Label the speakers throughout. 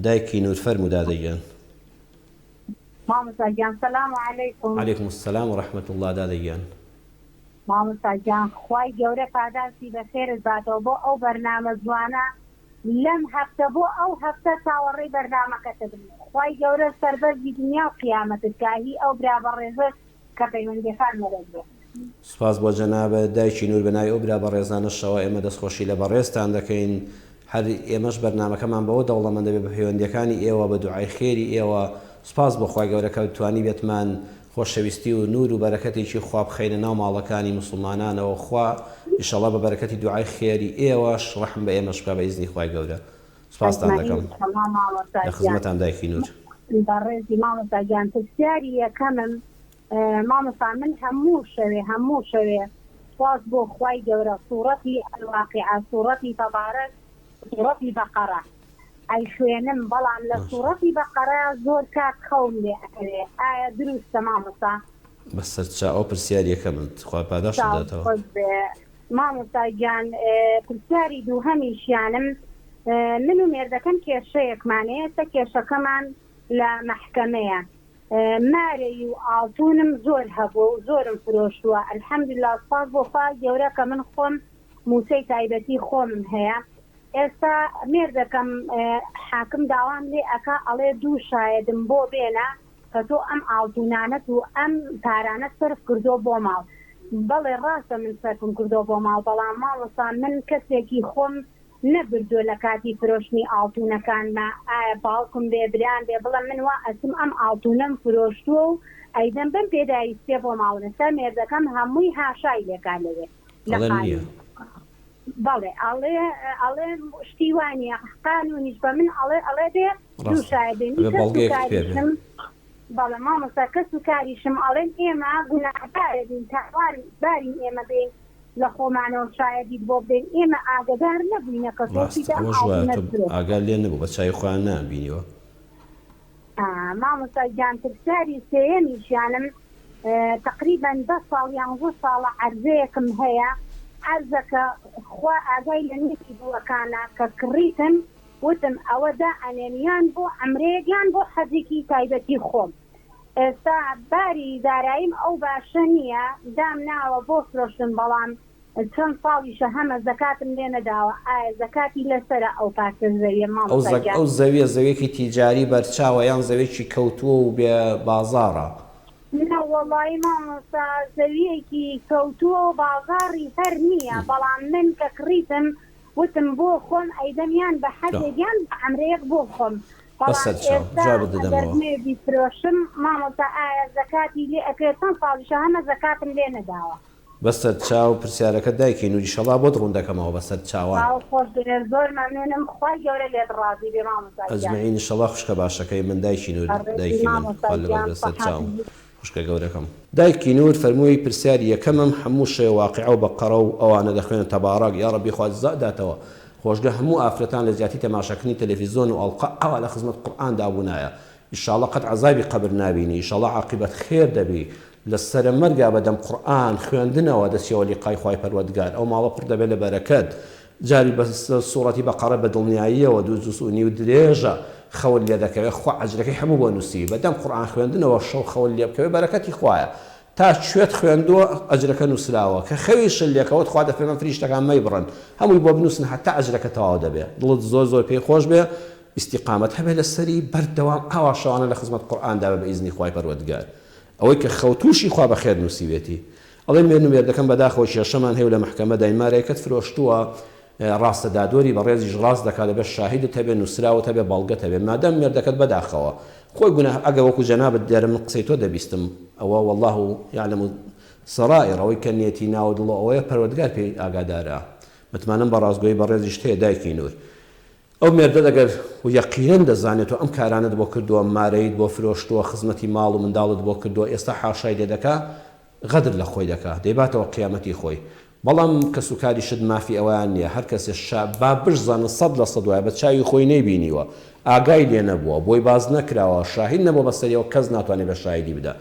Speaker 1: دایکی نور فەرموو دادەیان.
Speaker 2: مامۆستا گیان سەلام عەلەیکوم.
Speaker 1: عەلەیکوم السەلام وەڕەحمەتوڵڵا دادەیان.
Speaker 2: مامۆستا گیان خوای گەورە پاداشتی بەخێرت باتەوە بۆ ئەو بەرنامە جوانە لەم هەفتە بۆ ئەو هەفتە چاوەڕێی بەرنامەکەتە بن. خوای گەورە سەربەرزی دنیا و قیامەتت کاهی ئەو برا بەڕێزە کە پەیوەندیەکان وەرەگرێت.
Speaker 1: سوپاس بۆ جەنابە دایکی نور بەناوی ئەو برا بەڕێزانەشەوە ئێمە دەستخۆشی لە بەڕێزتان دەکەین. هەر ئێمەش بەرنامەکەمان بەوە دەوڵەمەند دەبێت بە پەیوەندیەکانی ئێوە بە دوعای خێری ئێوە. سوپاس بۆ خوای گەورە کە توانی بێتمان خۆشەویستی و نور و بەرەکەتێکی خوا بخەینە ناو ماڵەکانی موسڵمانانەوە. خوا ئینشەڵڵا بە بەرەکەتی دوعای خێری ئێوەش ڕەحم بە ئێمەش بکا بە ئیزنی خوای گەورە. سوپاستان دەکەم لە خزمەتان دایکی نور.
Speaker 2: بەڕێزی مامۆستا گیان پرسیاری یەکەمم مامۆستا من هەموو شەوێ سوپاس بۆ خوای گەورە سوورەتی الواقعە سوورەتی تەبارەک سوورەتی بەقەرە ئەی خوێنم بەڵام لە سوورەتی بەقەرە زۆر کات خەوم لێ ئەکەوێ ئایا دروستە مامۆستا؟
Speaker 1: بەسەر چا ئەو پرسیاریەکە من خوا پاداش بداتەوە.
Speaker 2: مامۆستا گیان پرسیاری دووهەمیشیانم من و مێردەکەم کێشەیەکمانەیە تا کێشەکەمان لە مەحکەمەیە مارەی و ئاڵتونم زۆر هەبوو و زۆرم فرۆشتووە ئەلحەمدولیلا سوپاس بۆ خوای گەورە کە من خۆم موسەی تایبەتی خۆمم هەیە. ئێستا مێردەکەم حاکم داوام لێ ئەکا ئەڵێ دوو شایدم بۆ بێنە کە تۆ ئەم ئاڵتونانەت و ئەم پارانەت سرف کردو بۆ ماڵ. بەڵێ ڕاستە من سەرفم کردو بۆ ماڵ بەڵام ماڵۆستا من کەسێکی خۆم نەبردووە لە کاتی فرۆشتنی ئاڵتونەکانمە ئایا باوکم بێ بران بێ بڵێ من وا ئەسم ئەم ئاڵتونەم فرۆشتووە و ئەیدەم بم پێداویستێ بۆ ماڵنەستا مێردەکەم هەمووی هاشای لێکا لەوێ بەڵێ ئەڵێ شتی وانە قانونیش بە من ئەڵێ دێ دوو شایدێنی بەڵێ مامۆستا کەس و کاریشم ئەڵێن ئێمە گوناهبارین تاوان بارین ئێمە بین لە خۆمانەوە شایدیت بۆ بدەین ئێمە ئاگدار نەبووینە کە
Speaker 1: ئاگار لێ نەبوو بە چای خۆیان نابینیوە.
Speaker 2: مامۆستا گیان پرسیاری سێیەمیشیانم تقریبا 10 ساڵ یان 2 ساڵە عەرزەیەکم هەیە عەرزەکە خوا ئاگای لە نوێی بووەکانە کە کڕیتم وتم ئەوەدا ئەنێنیان بۆ عەمرەیەکیان بۆ حەجێکی تایبەتی خۆم. ئێستا باری داراییم ئەو باشە نییە دام ناوە بۆ فرۆشتن بەڵام چەند ساڵیشە هەمە زەکاتم لێ نەداوە ئایا زەکاتی لەسەرە ئەو پارچە زەویە مامۆستا؟
Speaker 1: ئەو زەویە زەویەکی تیجاری بەرچاوە یان زەویەکی کەوتووە و بێ بازاڕە؟
Speaker 2: وەڵڵی مامۆستا زەویەکی کەوتووە و بازاڕی هەر نییە بەڵام من کە کڕیتم وتم بۆ خۆم ئەیدەمیان بە حەجێکیان بە عەمرەیەک بۆ خۆم بەڵامێبی فرۆشم مامۆستا ئایا زەکاتی لێ ئەکرێت چەند ساڵیشە هەمە زەکاتم لێ نەداوە.
Speaker 1: بەسەر چاو پرسیارەکە دایکی نوری شەڵا بۆ ڕوون دەکەمەوە بەسەر چاوان
Speaker 2: خۆش زۆر مەمنونم خوای گەورە لێت ڕازی بێ مامۆستا
Speaker 1: ئەجمەعین ئینشەڵا خوشکە باشەکەی من دایکی نور دایکی من بەسەر چاوم خوشکە گەورەکەم. دایکی نور فەرمووی پرسیاری یەکەمم هەموو شێ واقعە و بەقەرە و ئەوانە دەخوێنە تەبارەک یا ڕەبی خوا جزاداتەوە خۆشگە هەموو ئافرەتان لە زیاتی تەماشاکردنی تەلەڤیزۆن و ئەڵقە ئەوە لە خزمەت قورئان دابوونایە ئینشاڵڵا قەت عەزابی قەبر نابینی ئینشاڵڵا عاقبەت خێر دەبی لە سەرە مەرگا بەدەم قورئان خوێندنەوە دەستیەوە لیقای خوای پەروەردگار ئەو ماڵە پڕ دەبێت لە بەرەکەت جاری بە سوورەتی بەقەرە بە دڵنیاییەوە 2.5 درێژە خەول لێ دەکەوێت خوا ئەجرەکەی هەموو بۆ نووسی بەدەم قورئان خوێندنەوە شەو خەول لێ بکەوێت بەرەکەتی خوایە تا شوێت خوێندووە ئەجرەکە نووسراوە کە خەویش لێکەوە خوا دەفێنن فریشتەکان مەیبڕن هەمووی بۆ بنووسن هەتا ئەجرەکە تەواو دەبێت دڵت زۆر پێی خۆش بێ استیقامەت هەبێت لەسەری بەردەوام ئاوا شەوانە لە خزمەت قورئاندا بە ئیزنی خوای پەروەردگار ئەوەی کە خەوتوشی خوا بەخێر نووسیوێتی ئەڵێ مێردەکەم بەداخەوە کێشەمان هەیە لە محکەمەدا مارەیەکەت فرۆشتووە ڕاستە دادۆری بە ڕێزیش ڕاست دەکات دەبێت شاهیدت هەبێ نووسراوت هەبێ بەڵگەت هەبێ مادەم مێردەکەت بەداخەوە خۆی گوناه ئەگە وەکو جەنابەت دیارە من قسەی تۆ دەبیستم ئەوە والله یعلم سەرائر ئەوەی کە نیەتی ناو دڵ ئەوەیە پەروەردگار پێی ئاگادارە متمانم بە ڕاستگۆیی بە ڕێزیش هەیە دایکی نور ئەو مێردە دەگەر یەقینەن دەزانێت و ئەم کارانت بۆ کردووە مارەیت بۆ فرۆشتووە خزمەتی ماڵ و منداڵت بۆ کردووە ئێستا حاشای لێ دەکا غەدر لە خۆی دەکا دەیباتەوە قیامەتی خۆی بەڵام کەس و کاری شت مافی ئەویان نییە هەر کەسێ با بشزانە 100% وایە بە چاوی خۆی نەیبینیوە ئاگای لێ نەبووە بۆی باز نەکراوە شاهید نەبووە بەسەریەوە کەس ناتوانێت بە شایدی بدە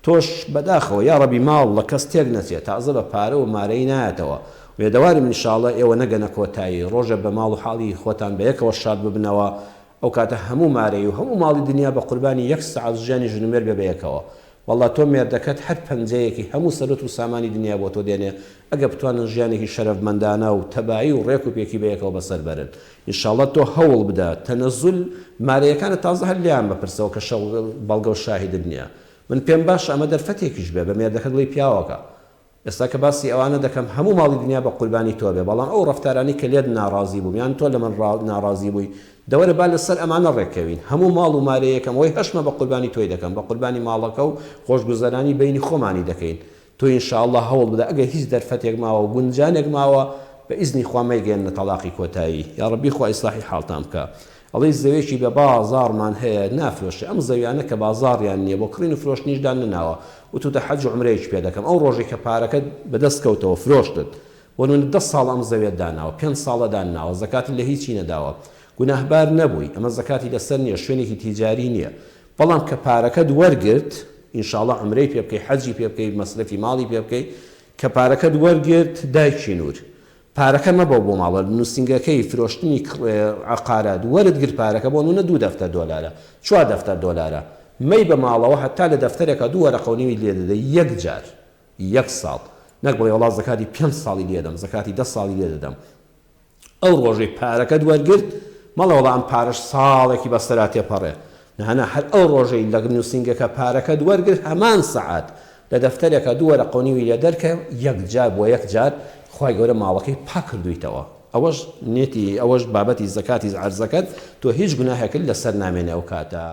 Speaker 1: تۆش بەداخەوە یا ڕەبی ماڵ لە کەس تێک نەچێت تازە بە پارە و مارەی نایەتەوە وێدەوارم ئینشاڵڵا ئێوە نەگەنە کۆتایی ڕۆژە بە ماڵ و حاڵی خۆتان بە یەکەوە شاد ببنەوە ئەو کاتە هەموو مارەی و هەموو ماڵی دنیا بە قوربانی یەک سەعات ژیانی ژنومێر بەبەیەکەوە والله تۆ مێردەکەت هەر پەنجەیەکی هەموو سەرۆت و سامانی دنیا بۆ تۆ دێنێ ئەگە بتوانن ژیانێکی شەرەفمەندانە و تەبایی و ڕێک و پێکی بەیەکەوە بەسەر بەرن ئینشاڵڵە تۆ هەوڵ بدە تەنەزول مارەیەکانە تازە هەر لیان بپرسەوە کە شەو بەڵگە و شاهید دنیا من پێم باش ئەمە دەرفەتێکیش بێ بە مێردەکەت دڵی پیاوەکە ئێستا کە باسی ئەوانە دەکەم هەموو ماڵی دنیا بە قوربانی تۆ بێ بەڵام ئەو ڕەفتارانی کە لێت ناڕازی بوو یان تۆ لە من ناڕازی بووی دەوەرە با لەسەر ئەمانە ڕێککەوین هەموو ماڵ و مارەیەکەم وەی هەشمە بە قوربانی تۆی دەکەم بە قوربانی ماڵەکە و خۆشگوزەرانی بینی خۆمانی دەکەین تۆ ئینشاءڵڵا هەوڵ بدە ئەگەر هیچ دەرفەتێک ماوە و گونجانێک ماوە بە ئیزنی خوا مەیگەێنە تەلاقی کۆتایی یا ڕەبی خوا ئیسلاحی حاڵتان بکە ئەڵێ زەوێکی بە بازاڕمان هەیە نافرۆشێ ئەم زەویانە کە بازاڕیان نییە بۆ کڕین و فرۆشتنیشدان نناوە وتوتە حەج و عومرەیەکی پێ دەکەم ئەو ڕۆژێک کە پارەکەت بەدەست کەوتەوە فرۆشتت بۆ 10 ساڵ ئەم زەوێت داناوە 5 ساڵە داناوە زەکاتی لە هیچی نەداوە گوناهبار نەبووی ئەمە زەکاتی لەسەر نییە شوێنێکی تیجاری نییە بەڵام کە پارەکەت وەرگرت ئینشاءڵڵا عومرەی پێ بکەی حەجی پێ بکەی مەسرەفی ماڵی پێ بکەی کە پارەکەت وەرگرت دایکی نور پارەکە مەبە بۆ ماڵە نووسنگەکەی فرۆشتنی عقارات وەرت گرت پارەکە بۆ نونە 2 دەفتەر دۆلارە 4 دەفتەر دۆلارە مەی بە ماڵەوە هەتا لە دەفتەرێکە 2 وەرەقە و نیوی لێ دەدەی یەک جار یەک ساڵ نەک بڵێ وەڵا زەکاتی 5 ساڵی لێ دەم زەکاتی 10 ساڵی لێ دەدەم ئەو ڕۆژەی پارەکەت وەرگرت مەڵە وەڵا ئەم پارەش ساڵێکی بەسەرا تێپەڕێ نەهەنا هەر ئەو ڕۆژەی لە نووسنگەکە پارەکەت وەرگرت هەمان سەعات لە دەفتەرێکە 2 وەرەقە و نیوی لێ دەرکە یەک جار بۆ یەک جار خوای گەورە ماڵەکەی پاک کردویتەوە ئەوەش نێتی ئەوەش بابەتی زەکاتی عەرزەکەت تۆ هیچ گوناهێکت لەسەر نامێنێ ئەو کاتە